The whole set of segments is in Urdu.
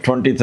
23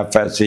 FSC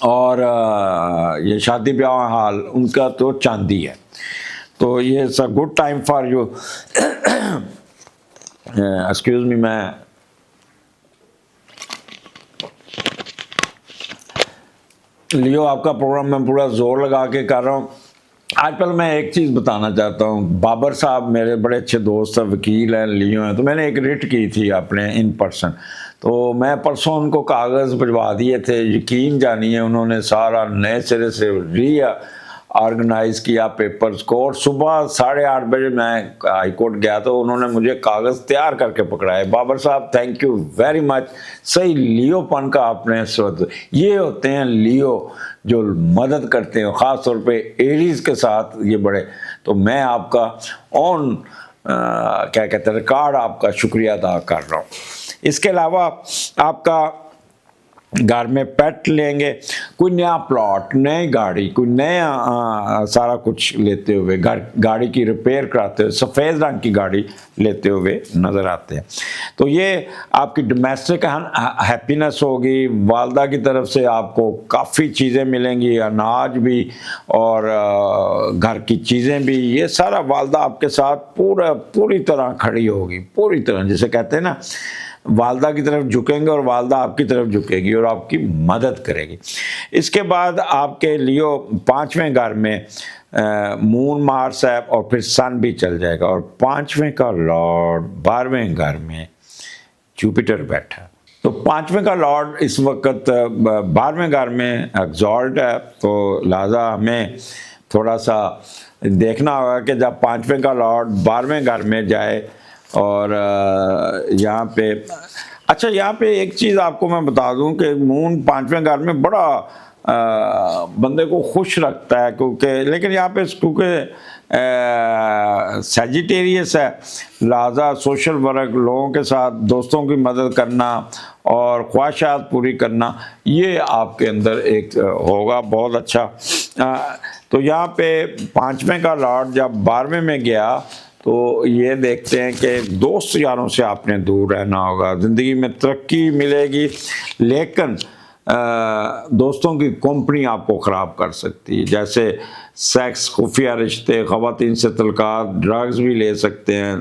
اور یہ شادی بیاہ حال ان کا تو چاندی ہے. تو یہ it's a good time for you. Excuse me, میں لیو آپ کا پروگرام میں پورا زور لگا کے کر رہا ہوں. آج کل میں ایک چیز بتانا چاہتا ہوں. بابر صاحب میرے بڑے اچھے دوست ہیں, وکیل ہیں, لیو ہیں. تو میں نے ایک ریٹ کی تھی اپنے ان پرسن, تو میں پرسوں ان کو کاغذ بھجوا دیے تھے. یقین جانیے انہوں نے سارا نئے سرے سے آرگنائز کیا پیپرز کو, اور صبح 8:30 بجے میں ہائی کورٹ گیا تو انہوں نے مجھے کاغذ تیار کر کے پکڑائے. بابر صاحب تھینک یو ویری مچ. صحیح لیو پن کا آپ نے یہ ہوتے ہیں لیو جو مدد کرتے ہیں, خاص طور پہ ایریز کے ساتھ یہ بڑے. تو میں آپ کا کیا کہتے ہیں ریکارڈ آپ کا شکریہ ادا کر رہا ہوں. اس کے علاوہ آپ کا گھر میں پیٹ لیں گے, کوئی نیا پلاٹ, نئی گاڑی, کوئی نیا سارا کچھ لیتے ہوئے, گاڑی کی ریپیئر کراتے ہوئے, سفید رنگ کی گاڑی لیتے ہوئے نظر آتے ہیں. تو یہ آپ کی ڈومیسٹک ہیپینس ہوگی. والدہ کی طرف سے آپ کو کافی چیزیں ملیں گی, اناج بھی اور گھر کی چیزیں بھی. یہ سارا والدہ آپ کے ساتھ پوری طرح کھڑی ہوگی, پوری طرح, جسے کہتے ہیں نا والدہ کی طرف جھکیں گے اور والدہ آپ کی طرف جھکے گی اور آپ کی مدد کرے گی. اس کے بعد آپ کے لیو 5ویں گھر میں مون مارس ہے اور پھر سن بھی چل جائے گا, اور 5ویں کا لارڈ 12ویں گھر میں جوپیٹر بیٹھا. تو 5ویں کا لارڈ اس وقت 12ویں گھر میں ایگزالٹ ہے. تو لہذا ہمیں تھوڑا سا دیکھنا ہوگا کہ جب 5ویں کا لارڈ 12ویں گھر میں جائے. اور یہاں پہ اچھا, یہاں پہ ایک چیز آپ کو میں بتا دوں کہ مون 5ویں گھر میں بڑا بندے کو خوش رکھتا ہے, کیونکہ لیکن یہاں پہ کیونکہ سیجیٹیریس ہے, لہذا سوشل ورک, لوگوں کے ساتھ دوستوں کی مدد کرنا اور خواہشات پوری کرنا, یہ آپ کے اندر ایک ہوگا بہت اچھا. تو یہاں پہ 5ویں کا لارڈ جب 12ویں میں گیا تو یہ دیکھتے ہیں کہ دوست یاروں سے آپ نے دور رہنا ہوگا. زندگی میں ترقی ملے گی لیکن دوستوں کی کمپنی آپ کو خراب کر سکتی ہے, جیسے سیکس, خفیہ رشتے, خواتین سے تعلقات, ڈرگز بھی لے سکتے ہیں.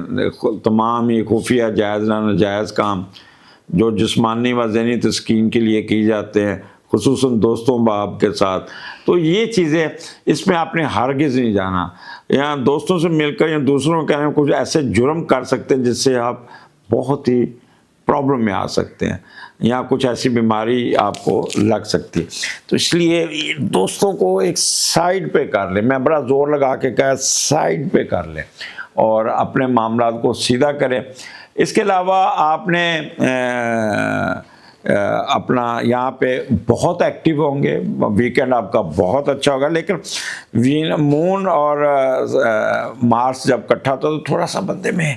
تمام ہی خفیہ جائز نہ ناجائز کام جو جسمانی و ذہنی تسکین کے لیے کی جاتے ہیں, خصوصاً دوستوں باپ کے ساتھ. تو یہ چیزیں اس میں آپ نے ہرگز نہیں جانا. یہاں دوستوں سے مل کر یا دوسروں کے کہنے کچھ ایسے جرم کر سکتے ہیں جس سے آپ بہت ہی پرابلم میں آ سکتے ہیں, یا کچھ ایسی بیماری آپ کو لگ سکتی. تو اس لیے دوستوں کو ایک سائڈ پہ کر لیں. میں بڑا زور لگا کے کہا سائڈ پہ کر لیں اور اپنے معاملات کو سیدھا کریں. اس کے علاوہ آپ نے اپنا یہاں پہ بہت ایکٹیو ہوں گے. ویکینڈ آپ کا بہت اچھا ہوگا, لیکن مون اور مارس جب اکٹھا ہوتا ہے تو تھوڑا سا بندے میں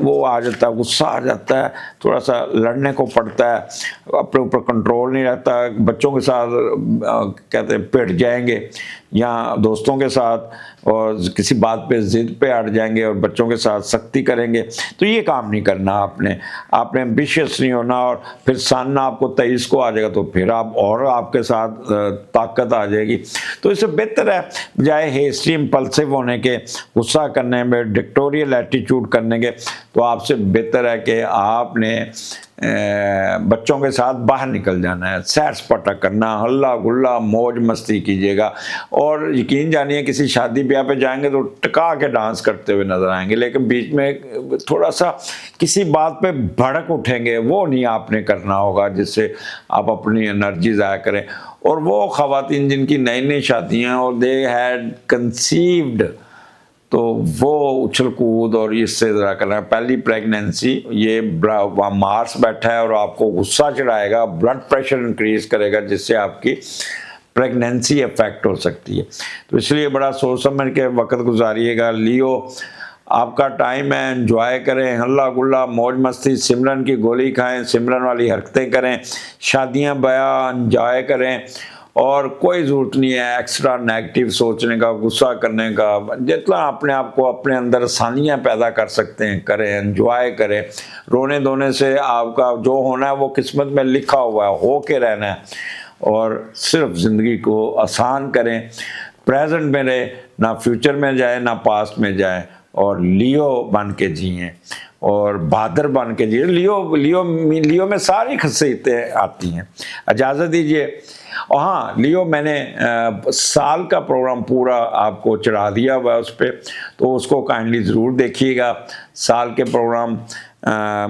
وہ آ جاتا ہے, غصہ آ جاتا ہے, تھوڑا سا لڑنے کو پڑتا ہے, اپنے اوپر کنٹرول نہیں رہتا. بچوں کے ساتھ کہتے ہیں پٹ جائیں گے, یا دوستوں کے ساتھ اور کسی بات پہ ضد پہ اڑ جائیں گے اور بچوں کے ساتھ سختی کریں گے. تو یہ کام نہیں کرنا آپ نے ایمبیشیس نہیں ہونا. اور پھر سن آپ کو 23 کو آ جائے گا تو پھر آپ کے ساتھ طاقت آ جائے گی. تو اس سے بہتر ہے بجائے ہیسٹی امپلسو ہونے کے, غصہ کرنے میں, ڈکٹوریل ایٹیچیوڈ کرنے کے, تو آپ سے بہتر ہے کہ آپ نے بچوں کے ساتھ باہر نکل جانا ہے, سیر سپاٹا کرنا, ہلا گلا موج مستی کیجیے گا. اور یقین جانیے کسی شادی بیاہ پہ جائیں گے تو ٹکا کے ڈانس کرتے ہوئے نظر آئیں گے, لیکن بیچ میں تھوڑا سا کسی بات پہ بھڑک اٹھیں گے, وہ نہیں آپ نے کرنا ہوگا جس سے آپ اپنی انرجی ضائع کریں. اور وہ خواتین جن کی نئی نئی شادیاں اور دے ہیڈ کنسیوڈ, تو وہ اچھل کود اور اس سے ذرا کرنا. پہلی پریگننسی یہ مارس بیٹھا ہے اور آپ کو غصہ چڑھائے گا, بلڈ پریشر انکریز کرے گا, جس سے آپ کی پریگننسی افیکٹ ہو سکتی ہے. تو اس لیے بڑا سوچ سمجھ کے وقت گزاریے گا. لیو آپ کا ٹائم ہے, انجوائے کریں, ہلا گلا موج مستی, سمرن کی گولی کھائیں, سمرن والی حرکتیں کریں, شادیاں بیاہ انجوائے کریں. اور کوئی ضرورت نہیں ہے ایکسٹرا نیگیٹو سوچنے کا, غصہ کرنے کا. جتنا اپنے آپ کو اپنے اندر آسانیاں پیدا کر سکتے ہیں کریں, انجوائے کریں. رونے دھونے سے آپ کا جو ہونا ہے وہ قسمت میں لکھا ہوا ہے, ہو کے رہنا ہے. اور صرف زندگی کو آسان کریں، پریزنٹ میں رہے، نہ فیوچر میں جائے نہ پاسٹ میں جائے، اور لیو بن کے جئیں اور بہادر بن کے جئیں۔ لیو میں ساری خصیتیں آتی ہیں۔ اجازت دیجیے، اور ہاں لیو میں نے سال کا پروگرام پورا آپ کو چڑھا دیا ہوا ہے اس پہ، تو اس کو کائنڈلی ضرور دیکھیے گا۔ سال کے پروگرام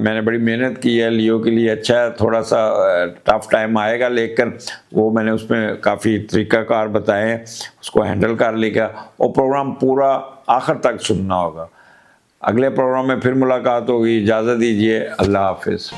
میں نے بڑی محنت کی ہے لیو کے لیے، اچھا ہے، تھوڑا سا ٹف ٹائم آئے گا لیکن وہ میں نے اس میں کافی طریقہ کار بتائے ہیں، اس کو ہینڈل کر لے گا، اور پروگرام پورا آخر تک سننا ہوگا۔ اگلے پروگرام میں پھر ملاقات ہوگی، اجازت دیجیے، اللہ حافظ۔